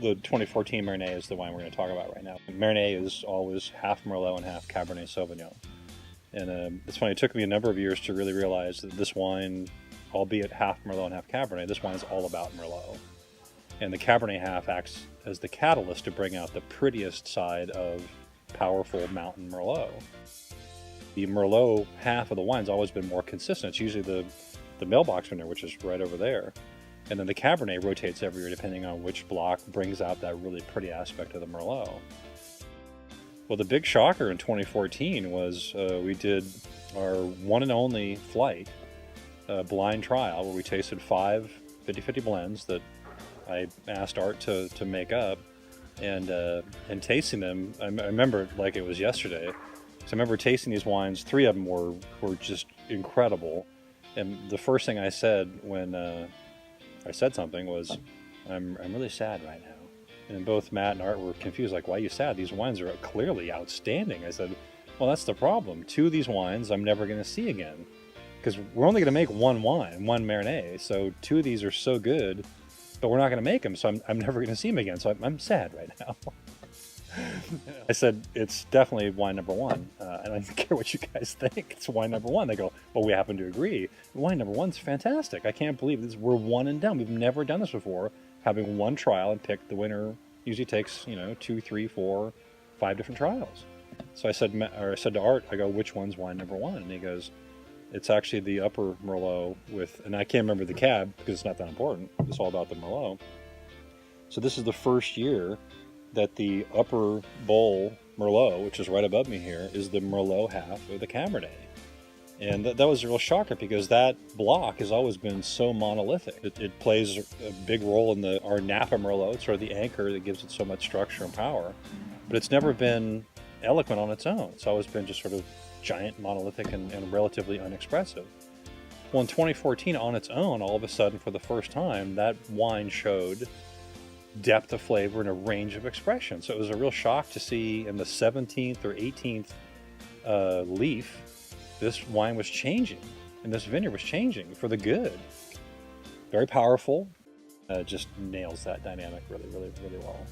the 2014 Mernet is the wine we're going to talk about right now. Mernet is always half Merlot and half Cabernet Sauvignon. And it's funny, it took me a number of years to really realize that this wine, albeit half Merlot and half Cabernet, this wine is all about Merlot. And the Cabernet half acts as the catalyst to bring out the prettiest side of powerful mountain Merlot. The Merlot half of the wine's always been more consistent. It's usually the mailbox winner, which is right over there. And then the Cabernet rotates every year depending on which block brings out that really pretty aspect of the Merlot. Well, the big shocker in 2014 was we did our one and only flight blind trial where we tasted 5 50-50 blends that I asked Art to make up, and tasting them. I remember it like it was yesterday. So I remember tasting these wines. 3 of them were just incredible. And the first thing I said when I said something was, I'm really sad right now. And both Matt and Art were confused, like, why are you sad? These wines are clearly outstanding. I said, well, that's the problem. 2 of these wines I'm never going to see again, because we're only going to make one wine, one Mernet. So 2 of these are so good, but we're not going to make them. So I'm never going to see them again. So I'm sad right now. I said, it's definitely wine number 1. And I don't care what you guys think. It's wine number 1. They go, well, we happen to agree. Wine number 1's fantastic. I can't believe this. We're one and done. We've never done this before. Having one trial and pick the winner usually takes, 2, 3, 4, 5 different trials. So I said to Art, I go, which one's wine number 1? And he goes, it's actually the upper Merlot with, and I can't remember the cab because it's not that important. It's all about the Merlot. So this is the first year that the upper bowl Merlot, which is right above me here, is the Merlot half of the Cabernet. And that was a real shocker because that block has always been so monolithic. It plays a big role in our Napa Merlot. It's sort of the anchor that gives it so much structure and power. But it's never been eloquent on its own. It's always been just sort of giant, monolithic, and relatively unexpressive. Well, in 2014, on its own, all of a sudden, for the first time, that wine showed depth of flavor and a range of expression. So it was a real shock to see in the 17th or 18th leaf, this wine was changing, and this vineyard was changing for the good. Very powerful, just nails that dynamic really, really, really well.